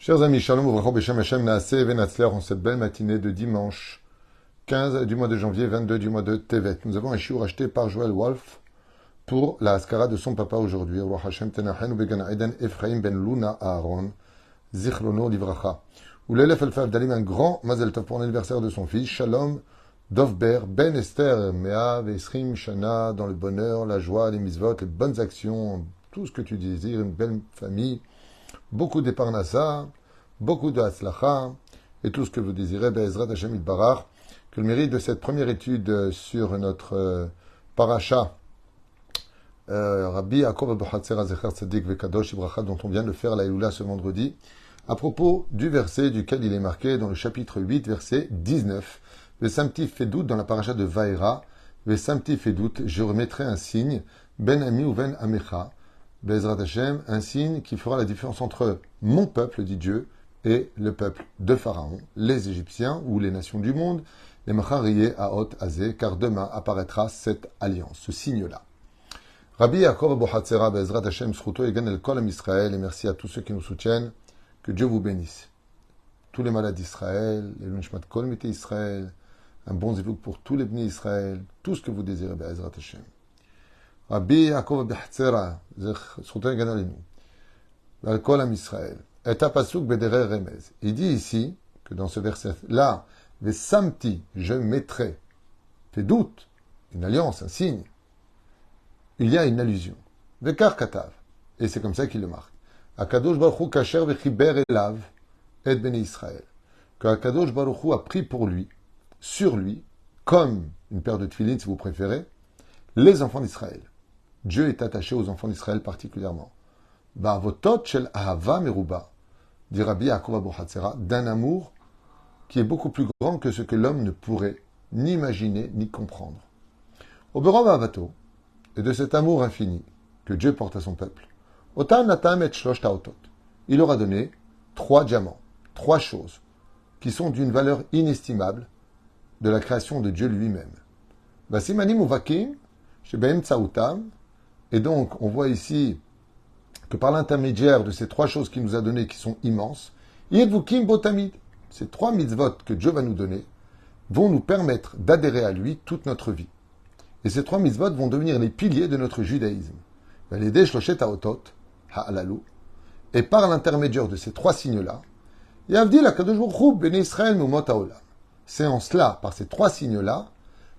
Chers amis, Shalom Uvracha Beshem Hashem Naaseh Venatzler en cette belle matinée de dimanche 15 du mois de janvier, 22 du mois de Tevet. Nous avons un shiur acheté par Joël Wolf pour la Haskara de son papa aujourd'hui. Ruach Hashem Tenachen Began Eden Ephraim Ben Luna Aaron Zichrono Livracha. Ou l'élève Elfaf Dalim, un grand Mazel Tov pour l'anniversaire de son fils, Shalom Dovber Ben Esther Mea Vesrim Shana, dans le bonheur, la joie, les mitzvot, les bonnes actions, tout ce que tu désires, une belle famille. Beaucoup de parnassa, beaucoup de hatzlacha, et tout ce que vous désirez, Be'ezrat Hashem Yitbarach, que le mérite de cette première étude sur notre paracha, Rabbi Yaakov Abuhatzera Zecher Tzadik Vekadosh Ibracha, dont on vient de faire la Eloula ce vendredi, à propos du verset duquel il est marqué dans le chapitre 8, verset 19, Vesamti Fedout, dans la paracha de Vaera, Vesamti Fedout, je remettrai un signe, Ben Ami ou Ben Amecha, Be'ezrat Hashem, un signe qui fera la différence entre mon peuple, dit Dieu, et le peuple de Pharaon, les Égyptiens ou les nations du monde, les Macharié Haot Azé, car demain apparaîtra cette alliance, ce signe-là. Rabbi Yaakov Abuhatzera, Be'ezrat Hashem, Sruto Egan El Kol Am Israël, et merci à tous ceux qui nous soutiennent, que Dieu vous bénisse. Tous les malades d'Israël, les Lunchmat Kol Mité Israël, un bon zivouk pour tous les bénis Israël, tout ce que vous désirez, Be'ezrat Hashem. Rabbi Yaakov Abuhatzera, Sruto Egan El Kol Am Israël. Et apasuk bedere remez. Il dit ici que dans ce verset-là, Vesamti, je mettrai, fait doute, une alliance, un signe. Il y a une allusion. Vekar katav. Et c'est comme ça qu'il le marque. Akadosh Baruch Hu kasher vechiber elav et bnei Israël. Que Akadosh Baruch Hu a pris pour lui, sur lui, comme une paire de tefilin si vous préférez, les enfants d'Israël. Dieu est attaché aux enfants d'Israël particulièrement. Ba'avotot shel ahava meruba, dit Rabbi Yaakov Abuhatzera, d'un amour qui est beaucoup plus grand que ce que l'homme ne pourrait ni imaginer ni comprendre. Au Berov Avato, et de cet amour infini que Dieu porte à son peuple, Otan Natam et Shlosh Taotot, il aura donné 3 diamants, 3 choses qui sont d'une valeur inestimable de la création de Dieu lui-même. Vasimanim uvakim, shebeim tsaoutam, et donc on voit ici que par l'intermédiaire de ces 3 choses qu'il nous a données, qui sont immenses, Yedvukim Botamid, ces 3 mitzvot que Dieu va nous donner, vont nous permettre d'adhérer à lui toute notre vie. Et ces 3 mitzvot vont devenir les piliers de notre judaïsme. Et par l'intermédiaire de ces 3 signes-là, c'est en cela, par ces 3 signes-là,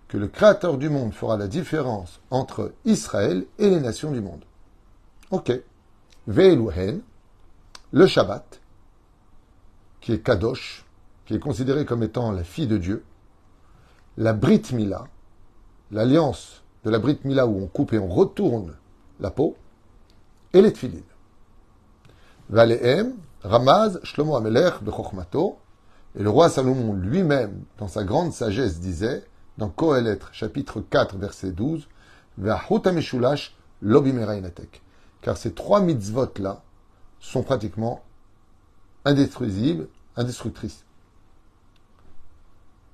que le Créateur du monde fera la différence entre Israël et les nations du monde. Ok. Ve'eluhen, le Shabbat, qui est Kadosh, qui est considéré comme étant la fille de Dieu, la Brit Mila, l'alliance de la Brit Mila où on coupe et on retourne la peau, et les Tfilin. Valehem, Ramaz, Shlomo Amelech, Bechokmato, et le roi Salomon lui-même, dans sa grande sagesse, disait, dans Kohelet, chapitre 4, verset 12, Ve'achut HaMeshulash, Lobimerainatek. Car ces 3 mitzvot-là sont pratiquement indestructibles, indestructrices.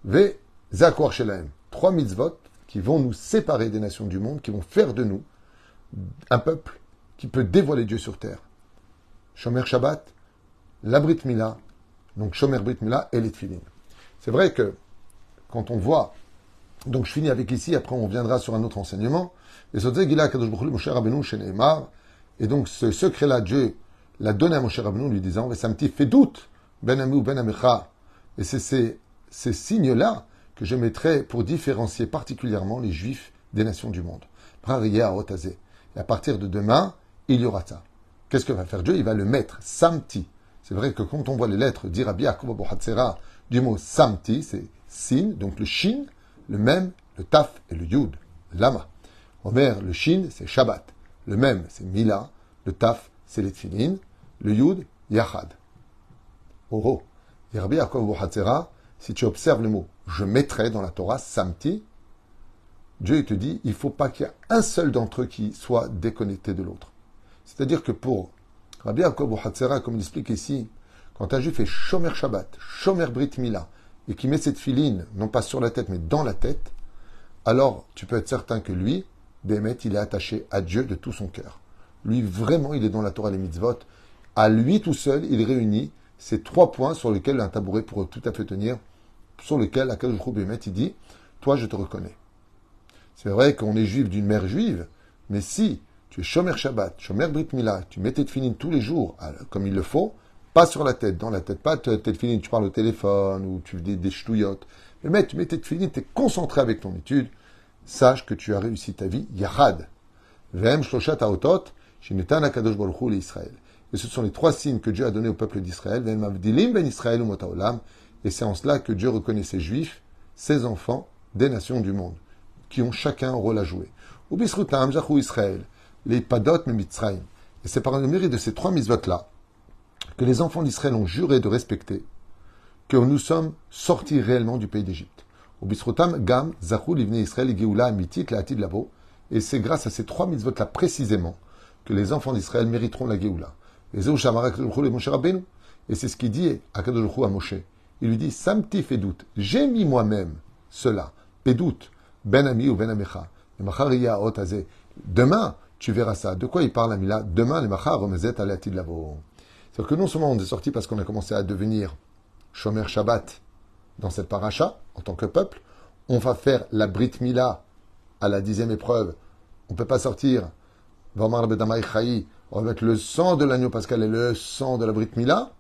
Ve Zakor Shelahem. 3 mitzvot qui vont nous séparer des nations du monde, qui vont faire de nous un peuple qui peut dévoiler Dieu sur terre. Shomer Shabbat, la Brit Mila, donc Shomer Brit Mila et les Tfilin. C'est vrai que quand on voit, donc je finis avec ici, après on viendra sur un autre enseignement, et Sotze Gila Kadosh Baruch Hu Moshe Rabbeinu Sheneemar. Et donc, ce secret-là, Dieu l'a donné à Moshe Rabbeinu, lui disant, Vesamti fait doute, Ben Ami ou Ben Amecha. Et c'est ces signes-là que je mettrai pour différencier particulièrement les Juifs des nations du monde. Et à partir de demain, il y aura ça. Qu'est-ce que va faire Dieu? Il va le mettre, Samti. C'est vrai que quand on voit les lettres d'Irabi Yaakov Abuhatzera du mot Samti, c'est Sin, donc le Shin, le Mem, le Taf et le Yud, Lama. Omer, le Shin, c'est Shabbat. Le Mem, c'est Mila. Le Taf, c'est les Tfilin. Le Yud, Yachad. Oh. Et Rabbi Yaakov Abuhatzera, si tu observes le mot « je mettrai » dans la Torah, Samti, Dieu il te dit, il ne faut pas qu'il y ait un seul d'entre eux qui soit déconnecté de l'autre. C'est-à-dire que pour Rabbi Yaakov Abuhatzera, comme il explique ici, quand un juif fait Shomer Shabbat, Shomer Brit Mila, et qui met cette filine, non pas sur la tête, mais dans la tête, alors tu peux être certain que lui, Bémet, il est attaché à Dieu de tout son cœur. Lui, vraiment, il est dans la Torah, les mitzvot. À lui tout seul, il réunit C'est 3 points sur lesquels un tabouret pourrait tout à fait tenir, sur lesquels Akadosh Baruch Hu il dit, toi je te reconnais. C'est vrai qu'on est juif d'une mère juive, mais si tu es Shomer Shabbat, Shomer Brit Mila, tu mets tes tefilines tous les jours, comme il le faut, pas sur la tête, dans la tête, pas tes tefilines, tu parles au téléphone ou tu dis des ch'touillottes. Mais tu mets tes tefilines, tu es concentré avec ton étude, sache que tu as réussi ta vie, Yahad. Vem Shloshat Haotot, Shenetan Akadosh Baruch Hu l'Israël. Et ce sont les 3 signes que Dieu a donnés au peuple d'Israël, Vem Avdilim ben Israël ou Motaolam, et c'est en cela que Dieu reconnaît ses juifs, ses enfants, des nations du monde, qui ont chacun un rôle à jouer. Ubisrutam Jachu Israël, les Padot Mitzrayim. Et c'est par le mérite de ces 3 mitzvot-là que les enfants d'Israël ont juré de respecter, que nous sommes sortis réellement du pays d'Égypte. Ubisrutam Gam Zachu Livnei Israël et Geoula Amitit Laatid Labo. Et c'est grâce à ces 3 mitzvot-là précisément que les enfants d'Israël mériteront la Geoula. Et c'est ce qu'il dit à Akadosh Baruch Hu à Moshe. Il lui dit, Samti Fedout, j'ai mis moi-même cela, Fedout, Ben Ami ou Ben Amecha. Demain, tu verras ça. De quoi il parle, Amila? Demain, les Macha Romezet Aleatid Lavo. C'est-à-dire que non seulement on est sorti parce qu'on a commencé à devenir Shomer Shabbat dans cette paracha, en tant que peuple, on va faire la Brit Mila à la 10e épreuve. On ne peut pas sortir, on va mettre le sang de l'agneau pascal et le sang de la Brit Mila,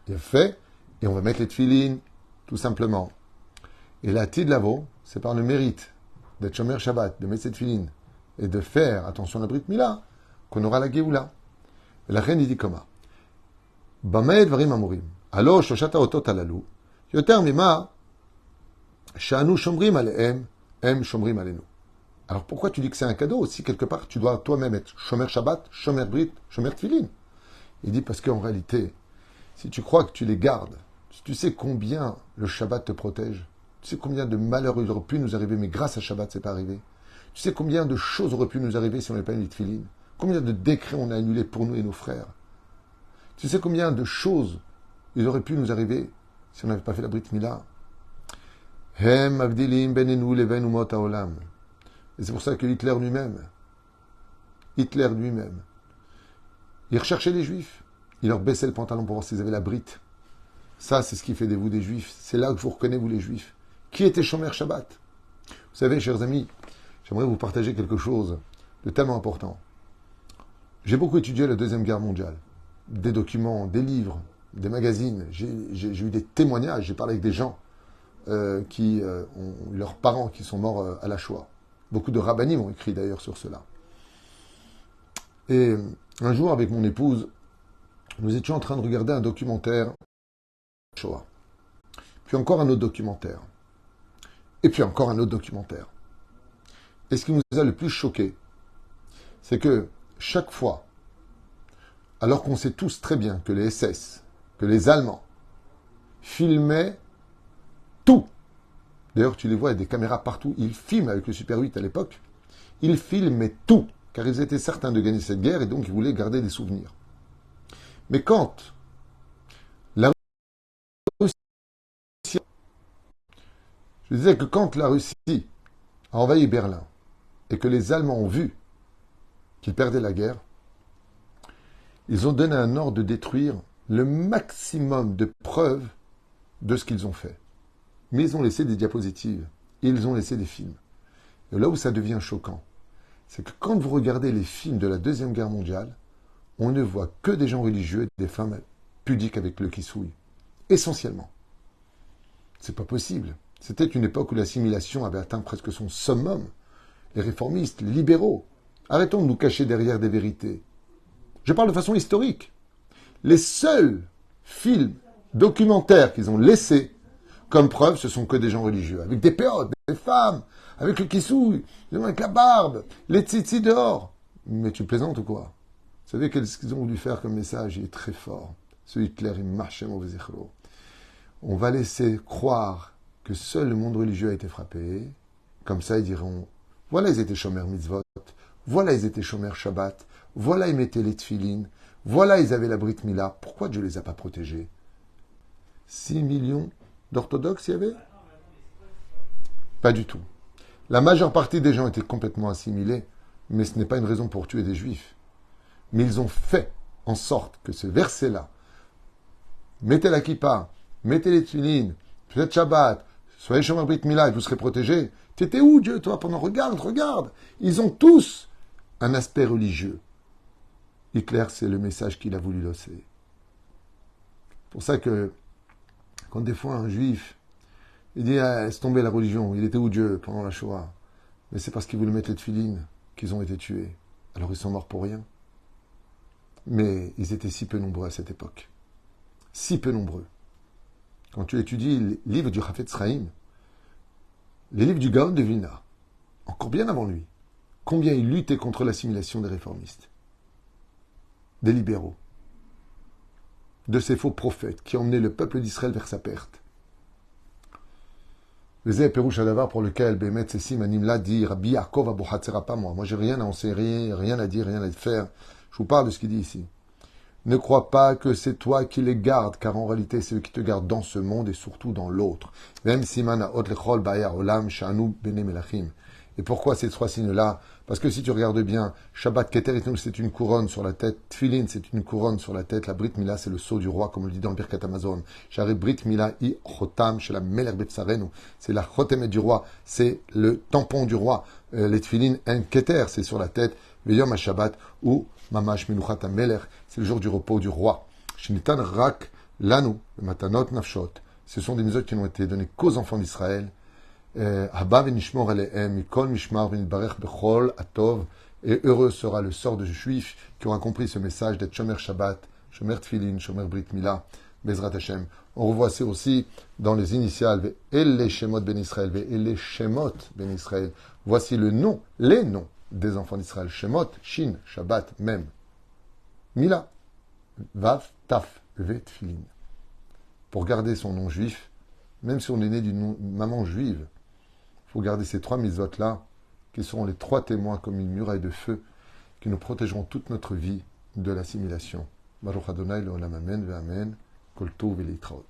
il est fait, et on va mettre les tefilines, tout simplement. Et la Tid Lavo, c'est par le mérite d'être Shomer Shabbat, de mettre cette tefilines, et de faire, attention à la Brit Mila, qu'on aura la Géoula. Et la reine, il dit comment? Bamaed varim amurim. Alors, shoshata otot alalu, yoter mima, shanu shomrim alehem, em shomrim alenu. Alors pourquoi tu dis que c'est un cadeau si quelque part tu dois toi-même être Shomer Shabbat, Shomer Brit, Shomer Tfilin? Il dit parce qu'en réalité, si tu crois que tu les gardes, si tu sais combien le Shabbat te protège, tu sais combien de malheurs il aurait pu nous arriver, mais grâce à Shabbat, c'est pas arrivé. Tu sais combien de choses auraient pu nous arriver si on n'avait pas mis les Tfilin. Combien de décrets on a annulés pour nous et nos frères. Tu sais combien de choses il aurait pu nous arriver si on n'avait pas fait la Brit Mila. Hem avdilim benenu leven umot haolam. Et c'est pour ça que Hitler lui-même, il recherchait les Juifs. Il leur baissait le pantalon pour voir s'ils avaient la brite. Ça, c'est ce qui fait de vous des Juifs. C'est là que je vous reconnais, vous les Juifs. Qui était Shomer Shabbat? Vous savez, chers amis, j'aimerais vous partager quelque chose de tellement important. J'ai beaucoup étudié la Deuxième Guerre mondiale. Des documents, des livres, des magazines. J'ai eu des témoignages. J'ai parlé avec des gens qui ont leurs parents qui sont morts à la Shoah. Beaucoup de rabbinim ont écrit d'ailleurs sur cela. Et un jour, avec mon épouse, nous étions en train de regarder un documentaire Shoah. Puis encore un autre documentaire. Et puis encore un autre documentaire. Et ce qui nous a le plus choqué, c'est que chaque fois, alors qu'on sait tous très bien que les SS, que les Allemands filmaient tout. D'ailleurs, tu les vois, il y a des caméras partout. Ils filment avec le Super 8 à l'époque. Ils filmaient tout, car ils étaient certains de gagner cette guerre et donc ils voulaient garder des souvenirs. Mais quand la Russie... Je disais que quand la Russie a envahi Berlin et que les Allemands ont vu qu'ils perdaient la guerre, ils ont donné un ordre de détruire le maximum de preuves de ce qu'ils ont fait. Mais ils ont laissé des diapositives, et ils ont laissé des films. Et là où ça devient choquant, c'est que quand vous regardez les films de la Deuxième Guerre mondiale, on ne voit que des gens religieux et des femmes pudiques avec le kissouille. Essentiellement. C'est pas possible. C'était une époque où l'assimilation avait atteint presque son summum. Les réformistes, les libéraux. Arrêtons de nous cacher derrière des vérités. Je parle de façon historique. Les seuls films documentaires qu'ils ont laissés comme preuve, ce sont que des gens religieux, avec des péotes, des femmes, avec le kissouille, avec la barbe, les tzitzis dehors. Mais tu plaisantes ou quoi? Vous savez qu'est-ce qu'ils ont voulu faire comme message? Il est très fort. Ce Hitler, il marche on va laisser croire que seul le monde religieux a été frappé. Comme ça, ils diront, voilà, ils étaient Shomer Mitzvot, voilà, ils étaient Shomer Shabbat, voilà, ils mettaient les tefilines, voilà, ils avaient la Brit Mila. Pourquoi Dieu ne les a pas protégés? 6 millions d'orthodoxes, il y avait? Pas du tout. La majeure partie des gens étaient complètement assimilés, mais ce n'est pas une raison pour tuer des juifs. Mais ils ont fait en sorte que ce verset-là mettez la kippa, mettez les tefilines, faites Shabbat, soyez Shomer Brit Mila et vous serez protégés. T'étais où, Dieu, toi, pendant... Regarde. Ils ont tous un aspect religieux. Hitler, c'est le message qu'il a voulu lancer. C'est pour ça que, quand des fois un juif, il dit, laisse tomber la religion, il était où Dieu pendant la Shoah? Mais c'est parce qu'ils voulaient mettre les tefilines qu'ils ont été tués. Alors ils sont morts pour rien. Mais ils étaient si peu nombreux à cette époque. Si peu nombreux. Quand tu étudies les livres du Chafetz Chaim, les livres du Gaon de Vilna, encore bien avant lui, combien il luttait contre l'assimilation des réformistes, des libéraux, de ces faux prophètes qui emmenaient le peuple d'Israël vers sa perte. Les Pérouche Adavar pour lequel Bémet Sessim Animla dit Rabbi Yaakov Abou Hatzera, pas moi. Moi, j'ai rien à enseigner, rien à dire, rien à faire. Je vous parle de ce qu'il dit ici. Ne crois pas que c'est toi qui les gardes, car en réalité, c'est eux qui te gardent dans ce monde et surtout dans l'autre. Même Simana Ot Lechol Bayar Olam Shanu Bene Melachim. Et pourquoi ces trois signes-là? Parce que si tu regardes bien, Shabbat Keter, c'est une couronne sur la tête, Tfilin, c'est une couronne sur la tête, la Brit Mila, c'est le sceau du roi, comme on le dit dans le Birkat Amazon. Shari Brit Mila I Chotam, chez la Meler Betsarenu, c'est la Chotemet du roi, c'est le tampon du roi. Les Tfilin, un Keter, c'est sur la tête, Veyom Shabbat, ou Mamash Minuchat Meler, c'est le jour du repos du roi. Shinitan Rak Lanu, Matanot Nafshot, ce sont des mesures qui n'ont été données qu'aux enfants d'Israël. Et heureux sera le sort de juifs qui aura compris ce message d'être Shomer Shabbat, Shomer Tfilin, Shomer Brit Mila, Bezrat Hashem. On revoit ça aussi dans les initiales, Ve'ele Shemot Ben Israël, Ve'ele Shemot Ben Israël. Voici le nom, les noms des enfants d'Israël. Shemot, Shin, Shabbat, Mem, Mila, Vav, Taf, Ve, Tfilin. Pour garder son nom juif, même si on est né d'une maman juive, il faut garder ces trois mitzvot-là, qui seront les trois témoins comme une muraille de feu, qui nous protégeront toute notre vie de l'assimilation. Baruch Adonai, l'olam amen, ve'amen, kol tov ve'leitraot.